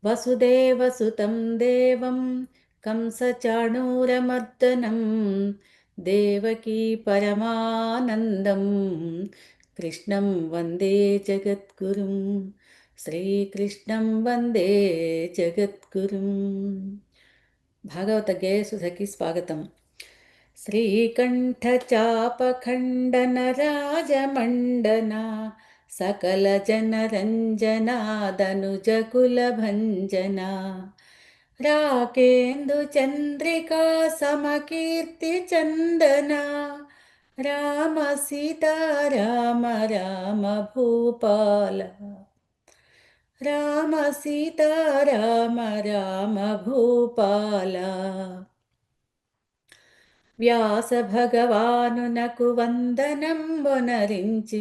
వసుదేవసుతం దేవం కంసచాణూరమర్దనం దేవకీ పరమానందం కృష్ణం వందే జగద్గురుం. శ్రీకృష్ణం వందే జగద్గురుం. భాగవత గేయసుధకి స్వాగతం. శ్రీకంఠచాపఖండనరాజమండనా सकलजनरञ्जनादनुजकुलभञ्जना राकेन्दुचन्द्रिका समकीर्तिचन्दना राम सीता राम राम भूपाल राम सीता राम राम भूपाल. వ్యాస భగవానునకు వందనంబొనరించి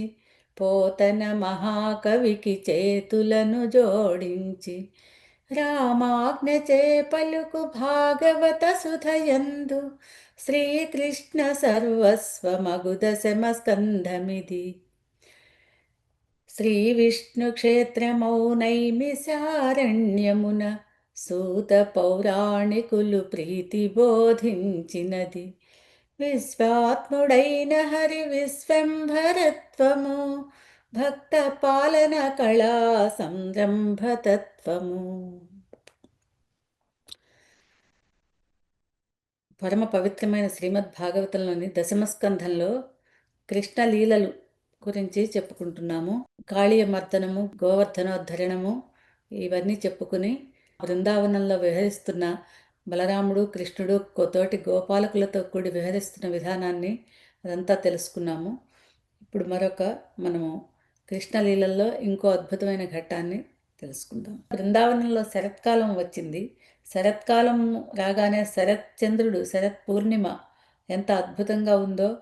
పోతన మహాకవికి చేతులను జోడించి రామాజ్ఞచే పలుకు భాగవత సుధయందు శ్రీకృష్ణ సర్వస్వమగు దశమ స్కంధమిది. శ్రీ విష్ణు క్షేత్రమౌ నైమిసారణ్యమున సూత పౌరాణికులు ప్రీతి బోధించినది. విశ్వాత్ముడైన హరి విశ్వంభరత్వము భక్త పాలన కళా సంరంభతత్వము. పరమ పవిత్రమైన శ్రీమద్ భాగవతంలోని దశమస్కంధంలో కృష్ణలీలలు గురించి చెప్పుకుంటున్నాము. కాళీయ మర్దనము, గోవర్ధనోద్ధరణము ఇవన్నీ చెప్పుకుని బృందావనంలో విహరిస్తున్న బలరాముడు, కృష్ణుడు తోటి గోపాలకులతో కూడి విహరిస్తున్న విధానాన్ని అదంతా తెలుసుకున్నాము. ఇప్పుడు మనము కృష్ణలీలల్లో ఇంకో అద్భుతమైన ఘట్టాన్ని తెలుసుకుందాం. బృందావనంలో శరత్కాలం వచ్చింది. శరత్కాలం రాగానే శరత్చంద్రుడు, శరత్ పూర్ణిమ ఎంత అద్భుతంగా ఉందో.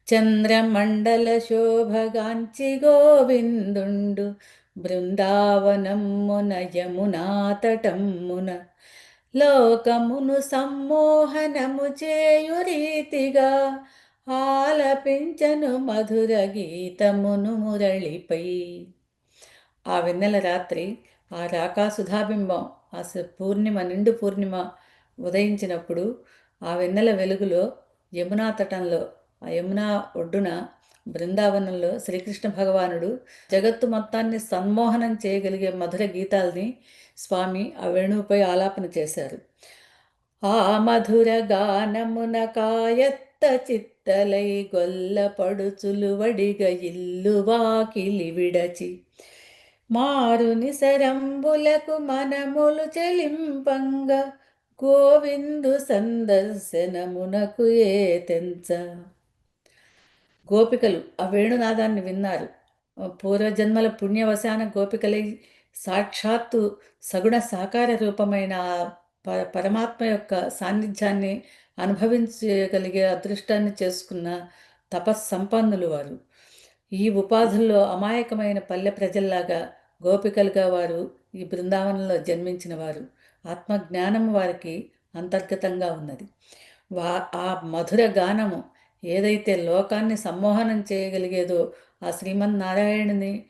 చంద్రమండల శోభగాంచి గోవిందుండు బృందావనమ్మున యమునాతటమ్మున లోకమును సమ్మోహనము చేయు రీతిగా ఆలపించను మధుర గీతమును మురళిపై. ఆ వెన్నెల రాత్రి ఆ రాకాసుధాబింబం, ఆ పూర్ణిమ, నిండు పూర్ణిమ ఉదయించినప్పుడు ఆ వెన్నెల వెలుగులో యమునా తటంలో, ఆ యమునా ఒడ్డున బృందావనంలో శ్రీకృష్ణ భగవానుడు జగత్తు మొత్తాన్ని సన్మోహనం చేయగలిగే మధుర గీతాల్ని స్వామి ఆ వేణువుపై ఆలాపన చేశారు. ఆ మధుర గానమున కాయత్త చిత్తలై గొల్ల పడుచులు వడిగ ఇల్లు వాకిలి విడచి మారుని సరంబులకు మనములు చెలింపంగ గోవిందు సందర్శనమునకు ఏ తెంచ. గోపికలు ఆ వేణునాదాన్ని విన్నారు. పూర్వజన్మల పుణ్యవశాన గోపికలై సాక్షాత్తు సగుణ సాకార రూపమైన పరమాత్మ యొక్క సాన్నిధ్యాన్ని అనుభవించగలిగే అదృష్టాన్ని చేసుకున్న తపస్సంపన్నులు వారు. ఈ ఉపాధుల్లో అమాయకమైన పల్లె ప్రజల్లాగా గోపికలుగా వారు ఈ బృందావనంలో జన్మించిన వారు. ఆత్మజ్ఞానం వారికి అంతర్గతంగా ఉన్నది. ఆ మధుర గానము ఏదైతే లోకాన్ని సమ్మోహనం చేయగలిగేదో ఆ శ్రీమన్నారాయణుని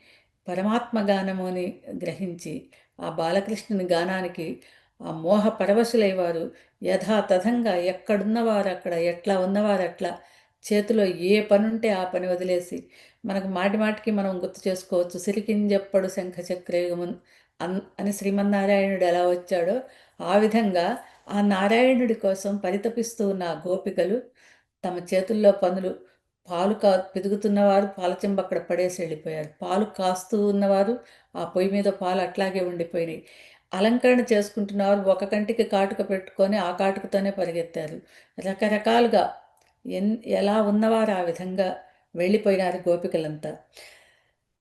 పరమాత్మ గానము అని గ్రహించి ఆ బాలకృష్ణుని గానానికి ఆ మోహ పరవశులై వారు యథాతథంగా ఎక్కడున్నవారు అక్కడ, ఎట్లా ఉన్నవారు అట్లా, చేతిలో ఏ పనుంటే ఆ పని వదిలేసి, మనకు మాటి మాటికి మనం గుర్తు చేసుకోవచ్చు, సిరికింజెప్పడు శంఖచక్రేగమున్ అని శ్రీమన్నారాయణుడు ఎలా వచ్చాడో ఆ విధంగా ఆ నారాయణుడి కోసం పరితపిస్తూ ఉన్న ఆ గోపికలు తమ చేతుల్లో పనులు, పాలు పిదుగుతున్నవారు పాల చెంబు అక్కడ పడేసి వెళ్ళిపోయారు. పాలు కాస్తూ ఉన్నవారు ఆ పొయ్యి మీద పాలు అట్లాగే ఉండిపోయినాయి. అలంకరణ చేసుకుంటున్నవారు ఒక కంటికి కాటుక పెట్టుకొని ఆ కాటుకతోనే పరిగెత్తారు. రకరకాలుగా ఎలా ఉన్నవారు ఆ విధంగా వెళ్ళిపోయినారు గోపికలంతా.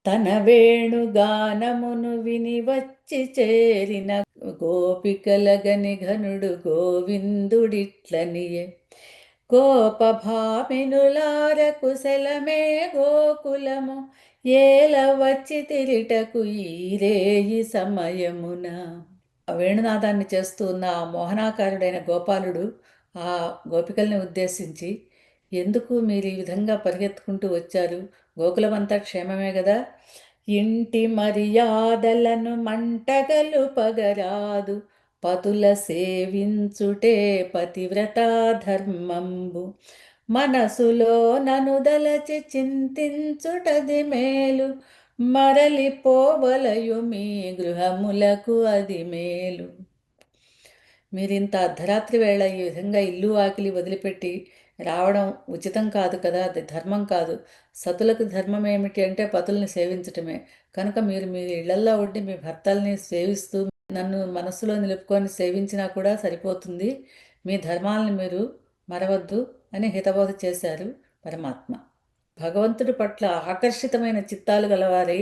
తన వేణుగానమును విని వచ్చి చేరిన గోపికలగని ఘనుడు గోవిందుడిట్లనియే. గోపభామినులార కుశలమే గోకులము ఏల వచ్చి తిరిటకు ఈరేయి సమయమున. వేణునాదాన్ని చేస్తూ ఉన్న ఆ మోహనాకారుడైన గోపాలుడు ఆ గోపికల్ని ఉద్దేశించి, ఎందుకు మీరు ఈ విధంగా పరిగెత్తుకుంటూ వచ్చారు? గోకులమంతా క్షేమమే కదా? ఇంటి మర్యాదలను మంటగలు పగరాదు, పతుల సేవించుటే పతివ్రతా ధర్మంబు. మనసులో ననుదలచి చింతించుటది మేలు, మరలిపోవలయు మీ గృహములకు అది మేలు. మీరింత అర్ధరాత్రి వేళ ఈ విధంగా ఇల్లు వాకిలి వదిలిపెట్టి రావడం ఉచితం కాదు కదా, అది ధర్మం కాదు. సతులకు ధర్మం ఏమిటి అంటే పతుల్ని సేవించటమే. కనుక మీరు మీ ఇళ్లల్లో ఉండి మీ భర్తల్ని సేవిస్తూ నన్ను మనస్సులో నిలుపుకొని సేవించినా కూడా సరిపోతుంది. మీ ధర్మాలను మీరు మరవద్దు అని హితబోధ చేశారు పరమాత్మ. భగవంతుడి పట్ల ఆకర్షితమైన చిత్తాలు గలవారై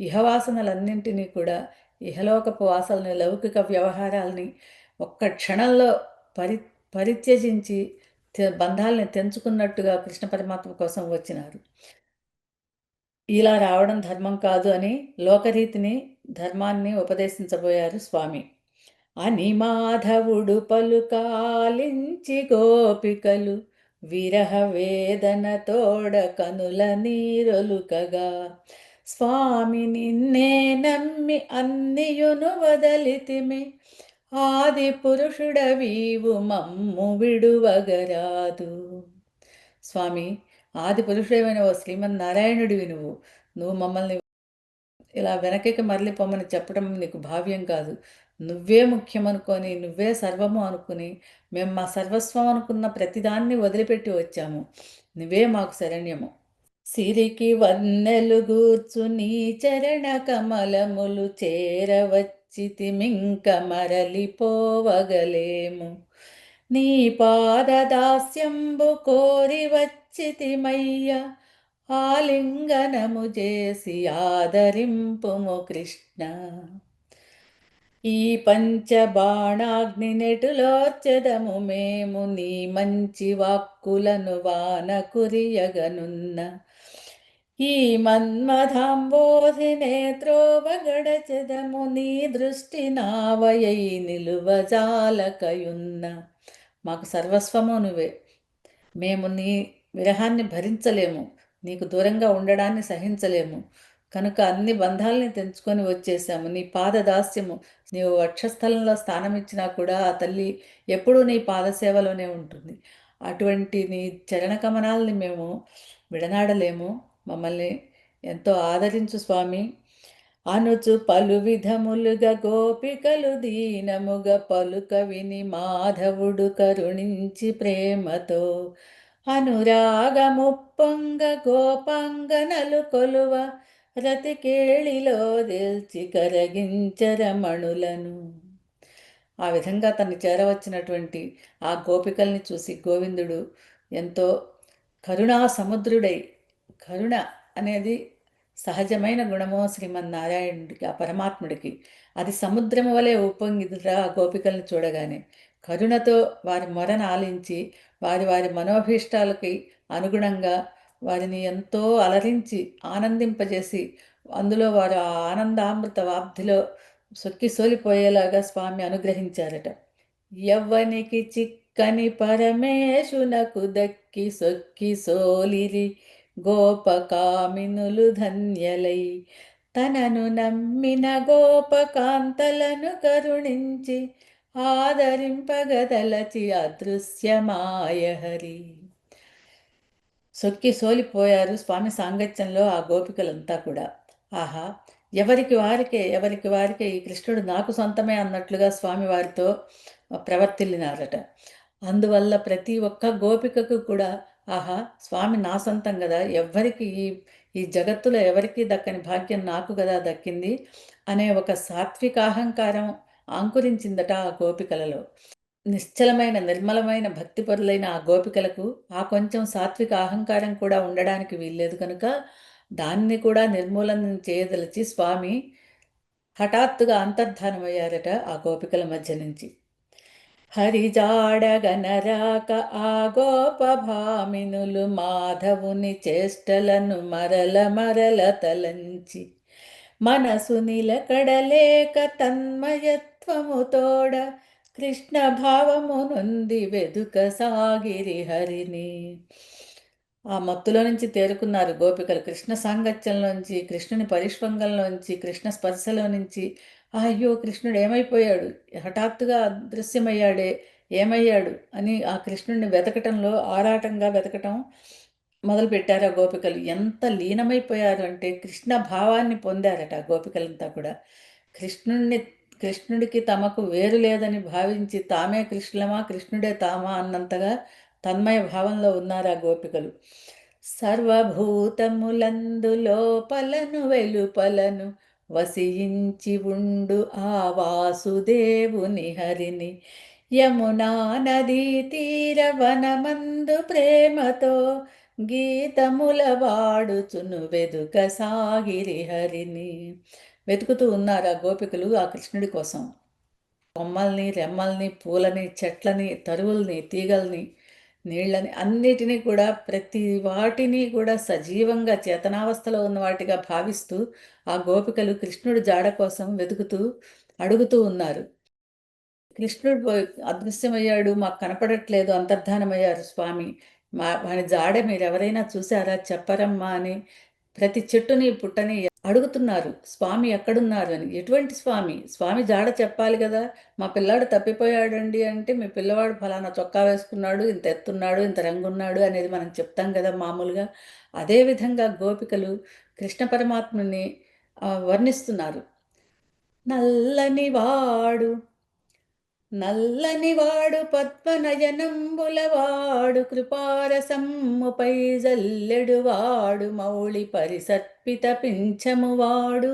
ఇహవాసనలన్నింటినీ కూడా, ఇహలోకపు వాసనల్ని, లౌకిక వ్యవహారాల్ని ఒక్క క్షణంలో పరి పరిత్యజించి బంధాల్ని తెంచుకున్నట్టుగా కృష్ణ పరమాత్మ కోసం వచ్చినారు. ఇలా రావడం ధర్మం కాదు అని లోకరీతిని, ధర్మాన్ని ఉపదేశించబోయారు స్వామి. అని మాధవుడు పలుకాలించి గోపికలు విరహ వేదన తోడ కనుల నీరొలుకగా, స్వామి నిన్నే నమ్మి అన్నియును వదలితిమి, ఆది పురుషుడవీవు మమ్ము విడువగరాదు. స్వామి, ఆది పురుషుడైన ఓ శ్రీమన్నారాయణుడివి నువ్వు. నువ్వు మమ్మల్ని ఇలా వెనకకి మరలి పొమ్మని చెప్పడం నీకు భావ్యం కాదు. నువ్వే ముఖ్యమనుకొని, నువ్వే సర్వము అనుకుని, మేము మా సర్వస్వం అనుకున్న ప్రతిదాన్ని వదిలిపెట్టి వచ్చాము. నువ్వే మాకు శరణ్యము. సిరికి వన్నెలు గూర్చు నీ చరణ కమలములు చేరవచ్చితిమింక మరలిపోవగలేము. నీ పాదదాస్యంబు కోరి వచ్చితిమయ్య, ఆలింగనము చేసి ఆదరింపుము కృష్ణ. ఈ పంచబాణాగ్ని నెటులోర్చెదము మేము, నీ మంచి వాక్కులను వాన కురియగనున్న. ఈ మన్మథాంబోధి నేత్రోవగడచెదము, నీ దృష్టి నావయై నిలువజాలకయున్న. మాకు సర్వస్వము నువ్వే. మేము నీ విరహాన్ని భరించలేము, నీకు దూరంగా ఉండడాన్ని సహించలేము. కనుక అన్ని బంధాలని తెంచుకొని వచ్చేసాము. నీ పాదదాస్యము, నీవు వక్షస్థలంలో స్థానం ఇచ్చినా కూడా ఆ తల్లి ఎప్పుడూ నీ పాదసేవలోనే ఉంటుంది. అటువంటి నీ చరణ కమనాల్ని మేము విడనాడలేము. మమ్మల్ని ఎంతో ఆదరించు స్వామి. అనుచు పలు విధములుగా గోపికలు దీనముగా పలుక విని మాధవుడు కరుణించి ప్రేమతో, అనురాగముప్పొంగ గోపాంగనలు కొలువ, రతికేళిలో దేల్చి కరగించరమణులను. ఆ విధంగా తను చేరవచ్చినటువంటి ఆ గోపికల్ని చూసి గోవిందుడు ఎంతో కరుణా సముద్రుడై, కరుణ అనేది సహజమైన గుణమో శ్రీమన్నారాయణుడికి, ఆ పరమాత్ముడికి, అది సముద్రము వలె ఉప్పొంగిదురా ఆ గోపికల్ని చూడగానే. కరుణతో వారి మొరను ఆలించి, వారి వారి మనోభీష్టాలకి అనుగుణంగా వారిని ఎంతో అలరించి ఆనందింపజేసి, అందులో వారు ఆ ఆనందామృత వాబ్ధిలో సొక్కి సోలిపోయేలాగా స్వామి అనుగ్రహించారట. యవ్వనికి చిక్కని పరమేశునకు దక్కి సొక్కి సోలిరి గోపకామినులు ధన్యలై, తనను నమ్మిన గోపకాంతలను కరుణించి ఆదరింపగదలచి అదృశ్యమాయ హరి. సొక్కి సోలిపోయారు స్వామి సాంగత్యంలో ఆ గోపికలంతా కూడా. ఆహా, ఎవరికి వారికే ఈ కృష్ణుడు నాకు సొంతమే అన్నట్లుగా స్వామి వారితో ప్రవర్తిల్లినారట. అందువల్ల ప్రతి ఒక్క గోపికకు కూడా ఆహా, స్వామి నా సొంతం కదా, ఎవ్వరికి ఈ జగత్తులో ఎవరికీ దక్కని భాగ్యం నాకు కదా దక్కింది అనే ఒక సాత్వికాహంకారం అంకురించిందట ఆ గోపికలలో. నిశ్చలమైన నిర్మలమైన భక్తిపరులైన ఆ గోపికలకు ఆ కొంచెం సాత్విక అహంకారం కూడా ఉండడానికి వీల్లేదు కనుక దాన్ని కూడా నిర్మూలన చేయదలిచి స్వామి హఠాత్తుగా అంతర్ధానమయ్యారట ఆ గోపికల మధ్య నుంచి. హరిజాడగనరాక ఆ గోపభామినులు మాధవుని చేష్టలను మరల మరల తలంచి, మనసు నిలకడలేక తన్మయత్వము తోడ కృష్ణ భావము నుండి వెదుక సాగిరి హరిని. ఆ మత్తులో నుంచి తేరుకున్నారు గోపికలు. కృష్ణ సాంగత్యంలోంచి, కృష్ణుని పరిష్వంగంలోంచి, కృష్ణ స్పర్శలో నుంచి, అయ్యో! కృష్ణుడు ఏమైపోయాడు? హఠాత్తుగా అదృశ్యమయ్యాడే, ఏమయ్యాడు? అని ఆ కృష్ణుడిని వెతకటంలో ఆరాటంగా వెతకటం మొదలుపెట్టారు ఆ గోపికలు. ఎంత లీనమైపోయారు అంటే కృష్ణ భావాన్ని పొందారట ఆ గోపికలంతా కూడా. కృష్ణుడిని కృష్ణుడికి తమకు వేరు లేదని భావించి తామే కృష్ణులమా, కృష్ణుడే తామా అన్నంతగా తన్మయ భావంలో ఉన్నారు ఆ గోపికలు. సర్వభూతములందు లోపలను వెలుపలను వసించి ఉండు ఆ వాసుదేవుని హరిని యమునా నదీ తీర వనమందు ప్రేమతో గీతముల వాడుచును వెదుక సాగిరి హరిని. వెతుకుతూ ఉన్నారు ఆ గోపికలు ఆ కృష్ణుడి కోసం. కొమ్మల్ని, రెమ్మల్ని, పూలని, చెట్లని, తరువుల్ని, తీగల్ని, నీళ్ళని అన్నిటినీ కూడా ప్రతి వాటిని కూడా సజీవంగా చేతనావస్థలో ఉన్న వాటిగా భావిస్తూ ఆ గోపికలు కృష్ణుడి జాడ కోసం వెతుకుతూ అడుగుతూ ఉన్నారు. కృష్ణుడు అదృశ్యమయ్యాడు, మాకు కనపడట్లేదు, అంతర్ధానమయ్యారు స్వామి. వాని జాడ మీరెవరైనా చూసారా చెప్పరమ్మా అని ప్రతి చెట్టుని పుట్టని అడుగుతున్నారు స్వామి ఎక్కడున్నారు అని. ఎటువంటి స్వామి? స్వామి జాడ చెప్పాలి కదా. మా పిల్లాడు తప్పిపోయాడండి అంటే మీ పిల్లవాడు ఫలానా చొక్కా వేసుకున్నాడు, ఇంత ఎత్తున్నాడు, ఇంత రంగున్నాడు అనేది మనం చెప్తాం కదా మామూలుగా. అదేవిధంగా గోపికలు కృష్ణ పరమాత్ముని వర్ణిస్తున్నారు. నల్లని వాడు నల్లని పద్మనయనంబులవాడు కృపారసమ్ముపై జల్లెడువాడు మౌళి పరిసర్పిత పింఛమువాడు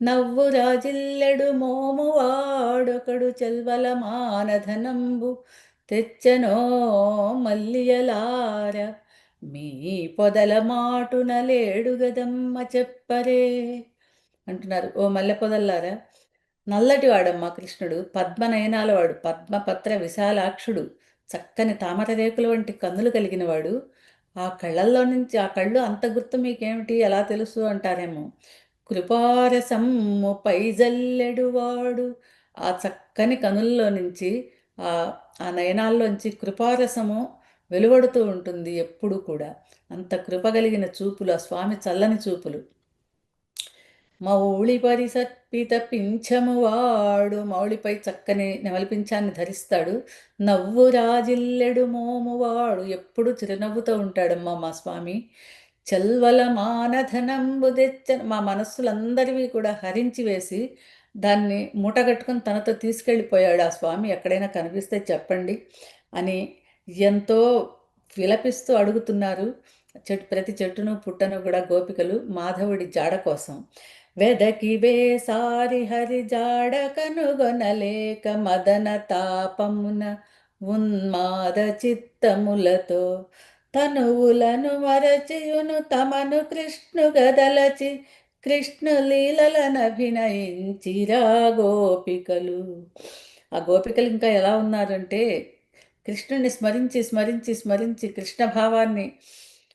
నవ్వు రాజిల్లెడు మోమువాడొకడు చెల్వల మానధనంబు తెచ్చనో మల్లియలార మీ పొదల మాటున లేడు గదమ్మ చెప్పరే అంటున్నారు. ఓ మల్లె పొదల్లారా, నల్లటి వాడమ్మా కృష్ణుడు, పద్మనయనాల వాడు, పద్మపత్ర విశాలాక్షుడు, చక్కని తామర రేకుల వంటి కన్నులు కలిగిన వాడు. ఆ కళ్ళల్లో నుంచి ఆ కళ్ళు అంత గుర్తు మీకేమిటి, ఎలా తెలుసు అంటారేమో. కృపారసమ్ము పైజల్లెడు వాడు, ఆ చక్కని కనుల్లో నుంచి ఆ ఆ నయనాల్లోంచి కృపారసము వెలువడుతూ ఉంటుంది ఎప్పుడు కూడా. అంత కృపగలిగిన చూపులు ఆ స్వామి చల్లని చూపులు. మౌళి పరిసర్పిత పింఛమువాడు, మౌళిపై చక్కని నెమలిపించాన్ని ధరిస్తాడు. నవ్వు రాజిల్లెడు మోమువాడు, ఎప్పుడు చిరునవ్వుతో ఉంటాడమ్మా మా స్వామి. చల్వల మానధనంబు తెచ్చ, మా మనస్సులందరివి కూడా హరించి వేసి దాన్ని మూటగట్టుకుని తనతో తీసుకెళ్ళిపోయాడు ఆ స్వామి. ఎక్కడైనా కనిపిస్తే చెప్పండి అని ఎంతో విలపిస్తూ అడుగుతున్నారు. ప్రతి చెట్టును పుట్టను కూడా గోపికలు మాధవుడి జాడ కోసం. వెదకి వేసారి హరి జాడ కనుగొనలేక మదన తాపమున ఉన్మాద చిత్తములతో తనువులను మరచియును తమను కృష్ణు గదలచి కృష్ణు లీలలనభినయించిరా గోపికలు. ఆ గోపికలు ఇంకా ఎలా ఉన్నారంటే కృష్ణుడిని స్మరించి స్మరించి స్మరించి కృష్ణ భావాన్ని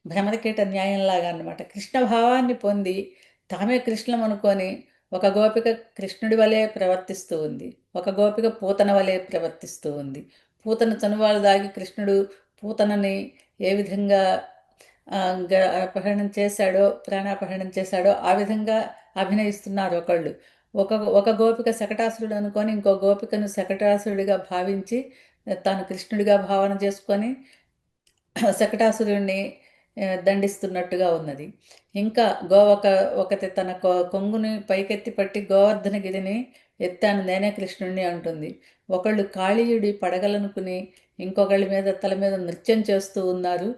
భ్రమరకీట న్యాయంలాగా అన్నమాట. కృష్ణ భావాన్ని పొంది తామే కృష్ణం అనుకొని ఒక గోపిక కృష్ణుడి వలె ప్రవర్తిస్తూ ఉంది, ఒక గోపిక పూతన వలె ప్రవర్తిస్తూ ఉంది. పూతన చనువాలు దాగి కృష్ణుడు పూతనని ఏ విధంగా అపహరణం చేశాడో, ప్రాణాపహరణం చేశాడో ఆ విధంగా అభినయిస్తున్నారు ఒకళ్ళు. ఒక ఒక గోపిక శకటాసురుడు అనుకొని ఇంకో గోపికను శకటాసురుడిగా భావించి తాను కృష్ణుడిగా భావన చేసుకొని శకటాసురుడిని దండిస్తున్నట్టుగా ఉన్నది. ఇంకా ఒకటి తన కొంగుని పైకెత్తి పట్టి గోవర్ధనగిరిని ఎత్తాను నేనే కృష్ణుడిని అంటుంది. ఒకళ్ళు కాళీయుడి పడగలనుకుని ఇంకొకళ్ళ మీద తల మీద నృత్యం చేస్తూ ఉన్నారు.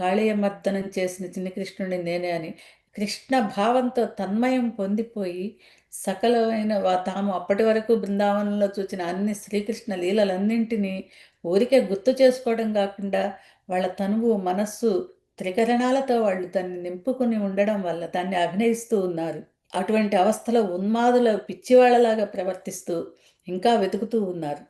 కాళీయమర్దనం చేసిన చిన్ని కృష్ణుడిని నేనే అని కృష్ణ భావంతో తన్మయం పొందిపోయి సకలమైన తాము అప్పటి వరకు బృందావనంలో చూసిన అన్ని శ్రీకృష్ణ లీలలన్నింటినీ ఊరికే గుర్తు చేసుకోవడం కాకుండా వాళ్ళ తనువు మనస్సు త్రికరణాలతో వాళ్ళు దాన్ని నింపుకుని ఉండడం వల్ల దాన్ని అభినయిస్తూ ఉన్నారు. అటువంటి అవస్థలో ఉన్మాదుల పిచ్చివాళ్లలాగా ప్రవర్తిస్తూ ఇంకా వెతుకుతూ ఉన్నారు.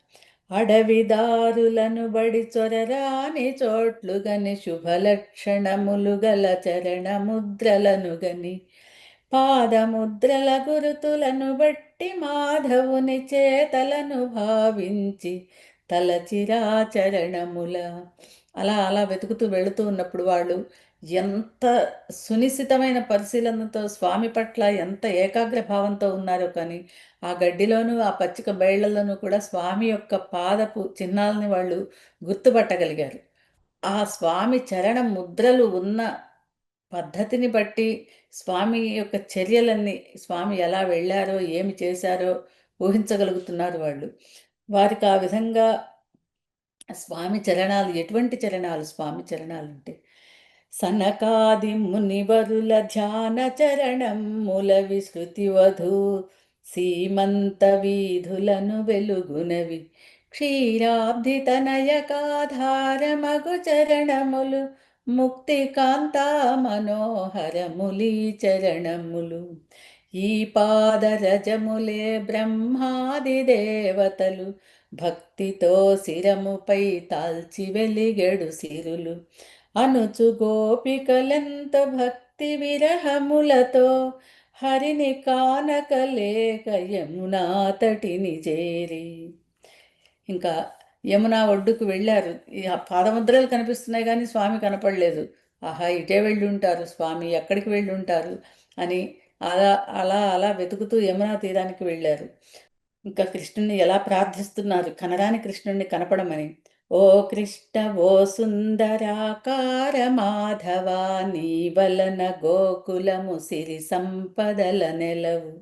అడవిదారులను బడి చొరరాని చోట్లు గని శుభలక్షణములు గల చరణముద్రలను గని పాదముద్రల గురుతులను బట్టి మాధవుని చేతలను భావించి తలచిరాచరణముల అలా అలా వెతుకుతూ వెళుతూ ఉన్నప్పుడు వాళ్ళు ఎంత సునిశితమైన పరిశీలనతో స్వామి పట్ల ఎంత ఏకాగ్ర భావంతో ఉన్నారో కానీ ఆ గడ్డిలోనూ ఆ పచ్చిక బయళ్లలోనూ కూడా స్వామి యొక్క పాదపు చిహ్నాలని వాళ్ళు గుర్తుపట్టగలిగారు. ఆ స్వామి చరణ ముద్రలు ఉన్న పద్ధతిని బట్టి స్వామి యొక్క చర్యలన్నీ స్వామి ఎలా వెళ్ళారో ఏమి చేశారో ఊహించగలుగుతున్నారు వాళ్ళు. వారికి ఆ విధంగా స్వామి చరణాలు ఎటువంటి చరణాలు స్వామి చరణాలంటే సనకాది మునివరుల ధ్యాన చరణముల విశ్రుతి వధు సీమంత వీధులను వెలుగునవి క్షీరాబ్ది తనయకాధారమగు చరణములు ముక్తి కాంతా మనోహరములీ చరణములు ఈ పాదరజములే బ్రహ్మాది దేవతలు భక్తితో శిరముపై తాల్చి వెలిగెడు సిరులు అనుచు గోపికలెంత భక్తి విరహములతో హరిని కానకలేక యమునా తటిని చేరి ఇంకా యమునా ఒడ్డుకు వెళ్ళారు. ఆ పాదముద్రలు కనిపిస్తున్నాయి కానీ స్వామి కనపడలేదు. ఆహా, ఇటే వెళ్ళి ఉంటారు స్వామి, ఎక్కడికి వెళ్ళి ఉంటారు అని అలా అలా అలా వెతుకుతూ యమునా తీరానికి వెళ్ళారు. ఇంకా కృష్ణుని ఎలా ప్రార్థిస్తున్నారు కనరాని కృష్ణుణ్ణి కనపడమని. ఓ కృష్ణ ఓ సుందరాకార మాధవ నీ వలన గోకులము సిరి సంపదల నెలవు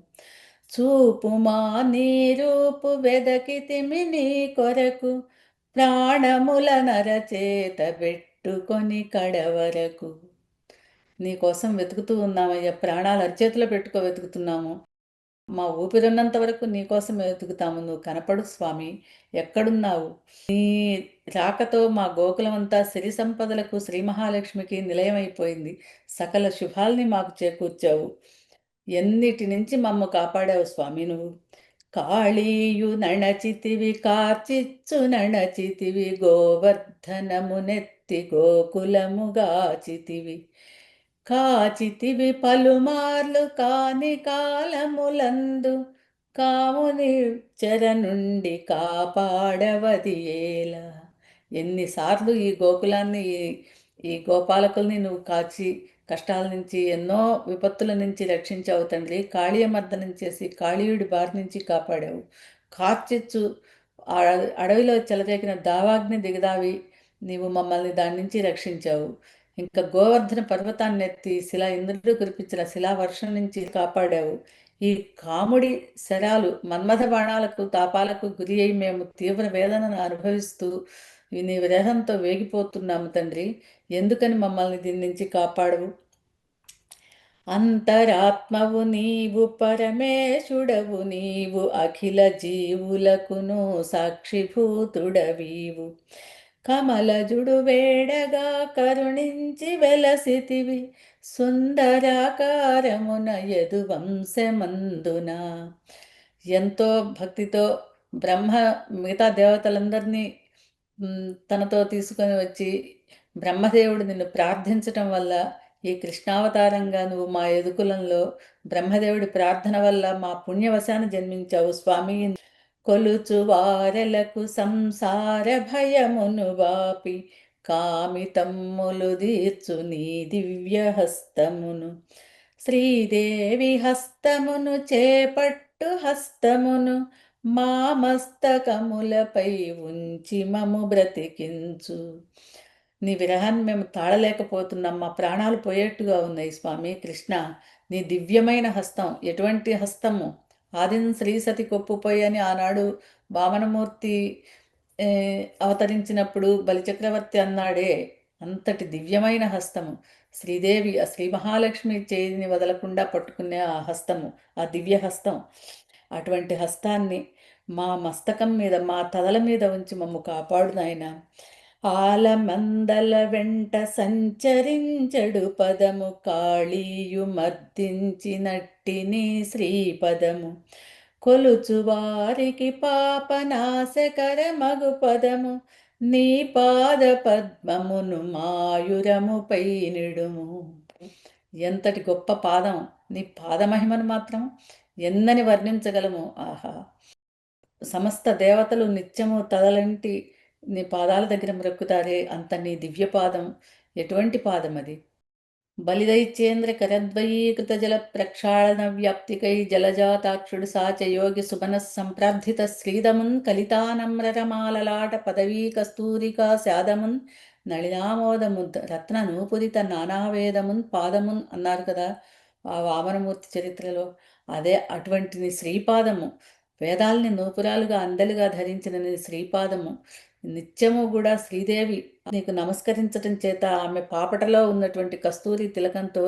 చూపుమా నీ రూపు వెదకితిమి నీ కొరకు ప్రాణముల నరచేత పెట్టుకొని కడవరకు. నీ కోసం వెతుకుతూ ఉన్నామయ్యా, ప్రాణాలు అరచేతిలో పెట్టుకో వెతుకుతున్నాము. మా ఊపిరున్నంత వరకు నీకోసం వెతుకుతాము, నువ్వు కనపడు స్వామి, ఎక్కడున్నావు? నీ రాకతో మా గోకులమంతా సిరి సంపదలకు శ్రీ మహాలక్ష్మికి నిలయమైపోయింది. సకల శుభాల్ని మాకు చేకూర్చావు. ఎన్నిటి నుంచి మమ్మ కాపాడావు స్వామి నువ్వు. కాళీయు నణచితివి కార్చిచ్చు నణచితివి గోవర్ధనమునెత్తి గోకులముగాచితివి కాచితివి పలుమార్లు కాని కాలములందు కాముని చెర నుండి కాపాడవది ఏలా. ఎన్నిసార్లు ఈ గోకులాన్ని ఈ గోపాలకుల్ని నువ్వు కాచి కష్టాల నుంచి ఎన్నో విపత్తుల నుంచి రక్షించావు తండ్రి. కాళీయమర్దనం చేసి కాళీయుడి బారి నుంచి కాపాడావు. కార్చిచ్చు అడవిలో చెలరేగిన దావాగ్ని దిగదావి నీవు మమ్మల్ని దాని నుంచి రక్షించావు. ఇంకా గోవర్ధన పర్వతాన్ని ఎత్తి శిలా ఇంద్రుడు కురిపించిన శిలావర్షం నుంచి కాపాడావు. ఈ కాముడి శరాలు మన్మథ బాణాలకు తాపాలకు గురి అయి మేము తీవ్ర వేదనను అనుభవిస్తూ నీ విరహంతో వేగిపోతున్నాము తండ్రి. ఎందుకని మమ్మల్ని దీని నుంచి కాపాడవు? అంతరాత్మవు నీవు పరమేశుడవు నీవు అఖిల జీవులకును సాక్షిభూతుడవీవు కమలజుడు వేడగా కరుణించి వెలసితివి సుందరాకారమున యదువంశమందున. ఎంతో భక్తితో బ్రహ్మ మిగతా దేవతలందరినీ తనతో తీసుకొని వచ్చి బ్రహ్మదేవుడు నిన్ను ప్రార్థించటం వల్ల ఈ కృష్ణావతారంగా నువ్వు మా యదుకులంలో బ్రహ్మదేవుడి ప్రార్థన వల్ల మా పుణ్యవశాన జన్మించావు స్వామి. కొలుచు వారలకు సంసార భయమును వాపి కామితమ్ములు దీర్చు నీ దివ్య హస్తమును శ్రీదేవి హస్తమును చేపట్టు హస్తమును మా మస్తకములపై ఉంచి మము బ్రతికించు. నీ విరహాన్ని మేము తాళలేకపోతున్నాం, మా ప్రాణాలు పోయేట్టుగా ఉన్నాయి స్వామి కృష్ణ. నీ దివ్యమైన హస్తం ఎటువంటి హస్తము! ఆదిన శ్రీ సతి కొప్పుపోయి అని ఆనాడు వామనమూర్తి అవతరించినప్పుడు బలిచక్రవర్తి అన్నాడే, అంతటి దివ్యమైన హస్తము. శ్రీదేవి ఆ శ్రీ మహాలక్ష్మి చేయిని వదలకుండా పట్టుకునే ఆ హస్తము, ఆ దివ్య హస్తం. అటువంటి హస్తాన్ని మా మస్తకం మీద మా తలల మీద ఉంచి మమ్ము కాపాడు నాయనా. ఆలమందల వెంట సంచరించడు పదము కాళీయు మర్దించినట్టి నీ శ్రీపదము కొలుచు వారికి పాపనాశకర మగు పదము నీ పాద పద్మమును మాయురముపై నిడుము. ఎంతటి గొప్ప పాదం! నీ పాదమహిమను మాత్రం ఎన్నని వర్ణించగలము. ఆహా, సమస్త దేవతలు నిత్యము తదలంటి నీ పాదాల దగ్గర మ్రొక్కుతారే, అంత నీ దివ్య పాదం ఎటువంటి పాదం అది? బలిదైత్యేంద్ర కరద్వయీకృత జల ప్రక్షాళన వ్యాప్తికై జలజాతాక్షుడు సాచ యోగి సుమన సంప్రార్థిత శ్రీదమున్ కలితానమ్రరమాలలాట పదవీ కస్తూరికా శాదమున్ నళినామోదమున్ రత్న నూపురిత నానావేదమున్ పాదమున్ అన్నారు కదా ఆ వామనమూర్తి చరిత్రలో. అదే అటువంటి నీ శ్రీపాదము, వేదాల్ని నూపురాలుగా అందలుగా ధరించిన నీ శ్రీపాదము నిత్యము కూడా శ్రీదేవి నీకు నమస్కరించటం చేత ఆమె పాపటలో ఉన్నటువంటి కస్తూరి తిలకంతో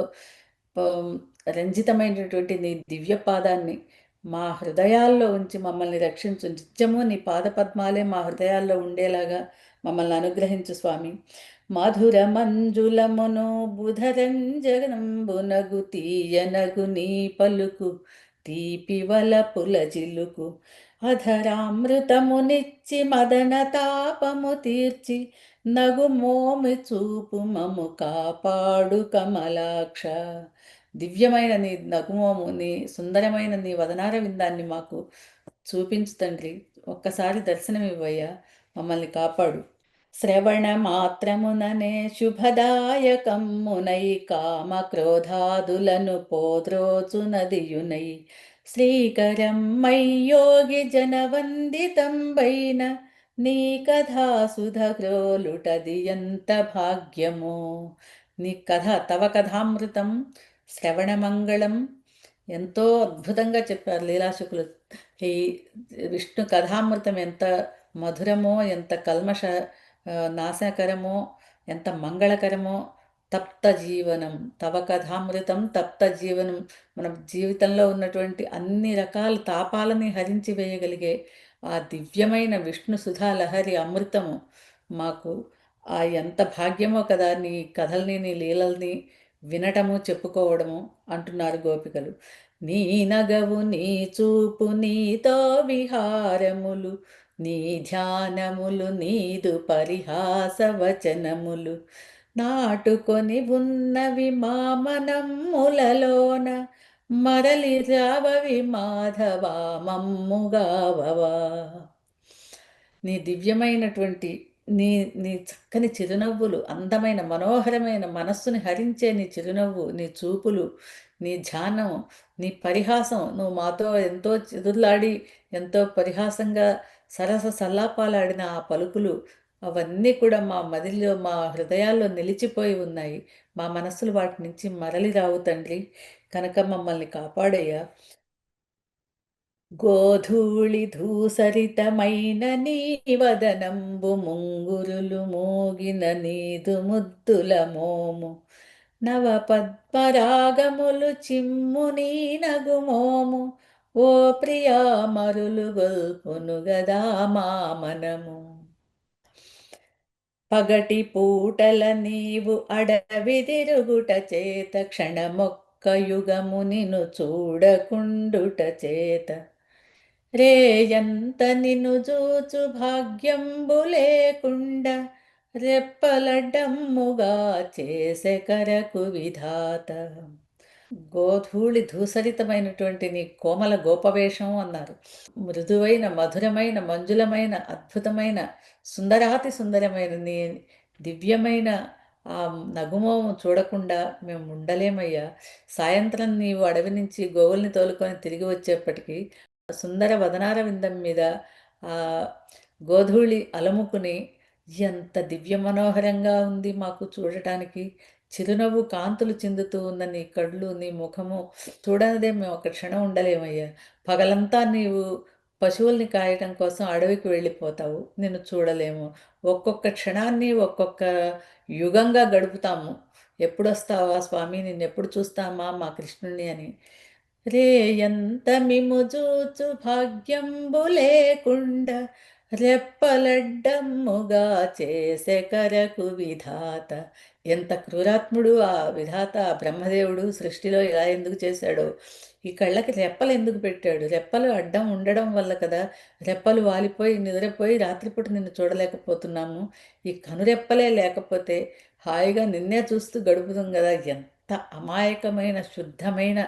రంజితమైనటువంటి నీ దివ్య పాదాన్ని మా హృదయాల్లో ఉంచి మమ్మల్ని రక్షించు. నిత్యము నీ పాదపద్మాలే మా హృదయాల్లో ఉండేలాగా మమ్మల్ని అనుగ్రహించు స్వామి. మధుర మంజులమును బుధరంజనంబునగు తీయనగు నీ పలుకు తీపివల పులజిలుకు అధరామృతమునిచ్చి మదన తాపము తీర్చి నగు మోమి చూపు మము కాపాడు కమలాక్ష. దివ్యమైన నీ నగుమోము, నీ సుందరమైన నీ వదనార విందాన్ని మాకు చూపించు తండ్రి. ఒక్కసారి దర్శనమివ్వయ్యా, మమ్మల్ని కాపాడు. శ్రవణ మాత్రముననే శుభదాయకమ్మునై కామ క్రోధాదులను పోద్రోచునదియునై శ్రీకరమ్మై యోగి జనవందితంబైన నీ కథాసుధ క్రోలుటది ఎంత భాగ్యమో. నీ కథ, తవ కథామృతం శ్రవణమంగళం ఎంతో అద్భుతంగా చెప్పారు లీలాశుకులు. ఈ విష్ణు కథామృతం ఎంత మధురమో, ఎంత కల్మష నాశకరమో, ఎంత మంగళకరమో. తప్త జీవనం తవ కథామృతం తప్త జీవనం. మన జీవితంలో ఉన్నటువంటి అన్ని రకాల తాపాలని హరించి వేయగలిగే ఆ దివ్యమైన విష్ణు సుధా లహరి అమృతము మాకు ఆ ఎంత భాగ్యమో కదా నీ కథల్ని, నీ లీలల్ని వినటము, చెప్పుకోవడము అంటున్నారు గోపికలు. నీ నగవు, నీ చూపు, నీతో విహారములు, నీ ధ్యానములు, నీదు పరిహాస వచనములు నాటుకొని ఉన్నవి మా మనమ్ములలోన మరలి రావవి మాధవా మమ్ముగావవా. నీ దివ్యమైనటువంటి నీ నీ చక్కని చిరునవ్వులు, అందమైన మనోహరమైన మనస్సుని హరించే నీ చిరునవ్వు, నీ చూపులు, నీ ధ్యానం, నీ పరిహాసం, నువ్వు మాతో ఎంతో చిదుర్లాడి ఎంతో పరిహాసంగా సరస సల్లాపాలాడిన ఆ పలుకులు అవన్నీ కూడా మా మదిలో, మా హృదయాల్లో నిలిచిపోయి ఉన్నాయి. మా మనస్సులు వాటి నుంచి మరలి రావు తండ్రి. కనుక మమ్మల్ని కాపాడయ్యా. గోధూళి ధూసరితమైన నీ వదనంబు ముంగురులు మోగిన నీదు ముద్దుల మోము నవ పద్మరాగములు చిమ్ము నీ నగుమోము ఓ ప్రియా మరులు గొల్పును గదా మా మనము. పగటి పూటల నీవు అడవి తిరుగుట చేత క్షణమొక్క యుగము నిన్ను చూడకుండుట చేత రేయంత నిన్ను జూచు భాగ్యంబు లేకుండా రెప్పలడ్డమ్ముగా చేసే కరకు విధాత. గోధూళి ధూసరితమైనటువంటి నీ కోమల గోపవేషం అన్నారు. మృదువైన, మధురమైన, మంజులమైన, అద్భుతమైన, సుందరాతి సుందరమైన నీ దివ్యమైన ఆ నగుమోము చూడకుండా మేము ఉండలేమయ్యా. సాయంత్రం నీవు అడవి నుంచి గోవుల్ని తోలుకొని తిరిగి వచ్చేప్పటికీ సుందర వదనార విందం మీద ఆ గోధూళి అలముకుని ఎంత దివ్య మనోహరంగా ఉంది మాకు చూడటానికి. చిరునవ్వు కాంతులు చిందుతూ ఉన్న నీ కళ్ళు, నీ ముఖము చూడనిదే మేము ఒక క్షణం ఉండలేమయ్యా. పగలంతా నీవు పశువుల్ని కాయటం కోసం అడవికి వెళ్ళిపోతావు, నిన్ను చూడలేము. ఒక్కొక్క క్షణాన్ని ఒక్కొక్క యుగంగా గడుపుతాము. ఎప్పుడొస్తావా స్వామి, నిన్నెప్పుడు చూస్తామా మా కృష్ణుణ్ణి అని. రేయంత మిము జూచు భాగ్యంబు లేకుండా రెప్పలడ్డమ్ముగా చేసే కరకు విధాత. ఎంత క్రూరాత్ముడు ఆ విధాత, ఆ బ్రహ్మదేవుడు సృష్టిలో ఇలా ఎందుకు చేశాడో. ఈ కళ్ళకి రెప్పలు ఎందుకు పెట్టాడు? రెప్పలు అడ్డం ఉండడం వల్ల కదా రెప్పలు వాలిపోయి నిద్రపోయి రాత్రిపూట నిన్ను చూడలేకపోతున్నాము. ఈ కనురెప్పలే లేకపోతే హాయిగా నిన్నే చూస్తూ గడుపుతాం కదా. ఎంత అమాయకమైన, శుద్ధమైన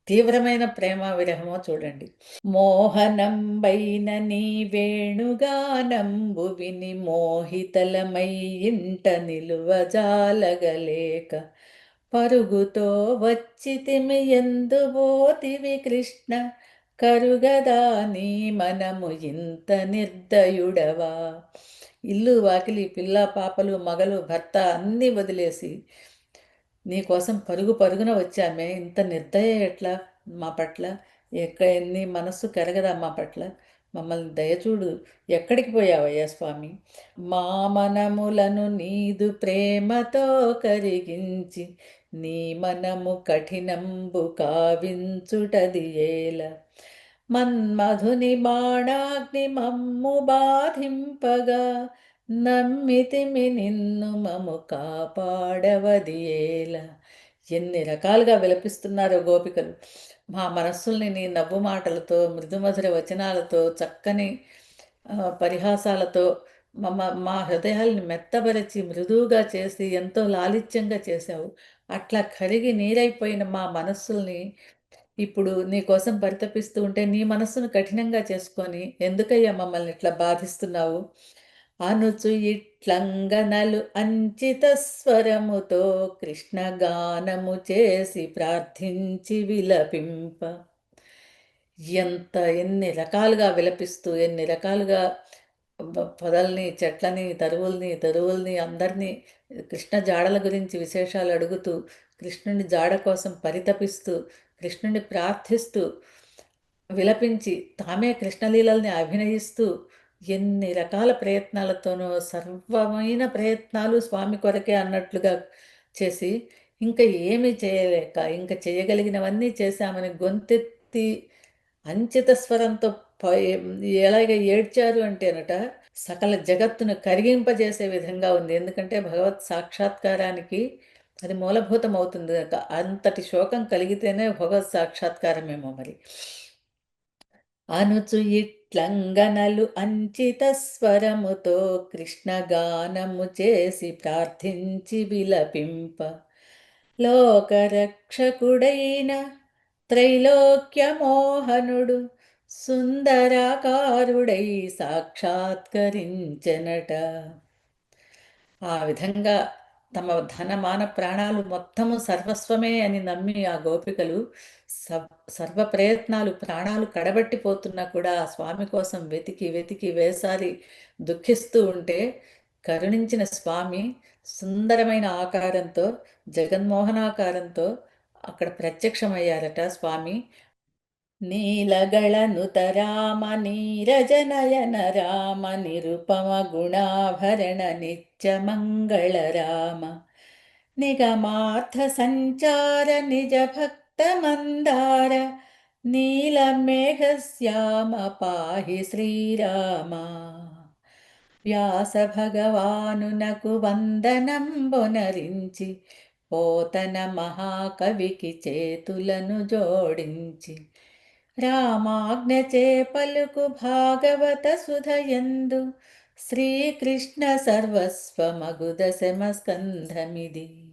తీవ్రమైన ప్రేమ విరహమో చూడండి. మోహనంబైన నీ వేణుగానంబు విని మోహితలమై ఇంట నిలువజాలగలేక పరుగుతో వచ్చితిమి ఎందుబోతివి కృష్ణ కరుగదా నీ మనము ఇంత నిర్దయుడవా. ఇల్లు వాకిలి పిల్ల పాపలు మగలు భర్త అన్నీ వదిలేసి నీకోసం పరుగు పరుగున వచ్చామే, ఇంత నిర్దయ ఎట్లా మా పట్ల? నీ మనస్సు కరగదా మా పట్ల? మమ్మల్ని దయచూడు. ఎక్కడికి పోయావయ్యా స్వామి? మా మనములను నీదు ప్రేమతో కరిగించి నీ మనము కఠినంబు కావించుటది ఏల. మన్మధుని బాణాగ్ని మమ్ము బాధింపగా నమ్మితిమి నిన్ను మము కాపాడవది ఏల. ఎన్ని రకాలుగా విలపిస్తున్నారో గోపికలు. మా మనస్సుల్ని నీ నవ్వు మాటలతో మృదుమధుర వచనాలతో చక్కని పరిహాసాలతో మా హృదయాల్ని మెత్తబరచి మృదువుగా చేసి ఎంతో లాలిత్యంగా చేశావు. అట్లా కరిగి నీరైపోయిన మా మనస్సుల్ని ఇప్పుడు నీ కోసం పరితపిస్తూ ఉంటే నీ మనస్సును కఠినంగా చేసుకొని ఎందుకయ్యా మమ్మల్ని ఇట్లా బాధిస్తున్నావు? అనుచు ఇట్లంగనలు అంచిత స్వరముతో కృష్ణ గానము చేసి ప్రార్థించి విలపింప. ఎన్ని రకాలుగా విలపిస్తూ ఎన్ని రకాలుగా పొదల్ని చెట్లని తరువుల్ని అందరినీ కృష్ణ జాడల గురించి విశేషాలు అడుగుతూ కృష్ణుని జాడ కోసం పరితపిస్తూ కృష్ణుని ప్రార్థిస్తూ విలపించి తామే కృష్ణలీలల్ని అభినయిస్తూ ఎన్ని రకాల ప్రయత్నాలతోనో సర్వమైన ప్రయత్నాలు స్వామి కొరకే అన్నట్లుగా చేసి ఇంకా ఏమీ చేయలేక ఇంకా చేయగలిగినవన్నీ చేశామని గొంతెత్తి అంచిత స్వరంతో ఎలాగ ఏడ్చారు అంటేనట సకల జగత్తును కరిగింపజేసే విధంగా ఉంది. ఎందుకంటే భగవత్ సాక్షాత్కారానికి అది మూలభూతం అవుతుంది కనుక అంతటి శోకం కలిగితేనే భగవత్ సాక్షాత్కారమేమో మరి. అనుచు ఇట్లంగనలు అంచిత స్వరముతో కృష్ణ గానము చేసి ప్రార్థించి విలపింప లోకరక్షకుడైన త్రైలోక్యమోహనుడు సుందరాకారుడై సాక్షాత్కరించెనట. ఆ విధంగా తమ ధనమాన ప్రాణాలు మొత్తము సర్వస్వమే అని నమ్మి ఆ గోపికలు సర్వ ప్రయత్నాలు ప్రాణాలు కడబట్టిపోతున్నా కూడా ఆ స్వామి కోసం వెతికి వెతికి వేసారి దుఃఖిస్తూ ఉంటే కరుణించిన స్వామి సుందరమైన ఆకారంతో జగన్మోహనాకారంతో అక్కడ ప్రత్యక్షమయ్యారట స్వామి. నీలగళనుత రామ నీరజనయన రామ నిరుపమ గుణాభరణ నిత్యమంగళ రామ నిగమార్థ సంచార నిజ భక్త మందార నీలమేఘశ్యామ పాహి శ్రీరామ. వ్యాస భగవానునకు వందనంబొనరించి పోతన మహాకవికి చేతులను జోడించి రామాజ్ఞచే పలుకు భాగవత సుధయందు శ్రీకృష్ణ సర్వస్వమగు దశమ స్కంధమిది.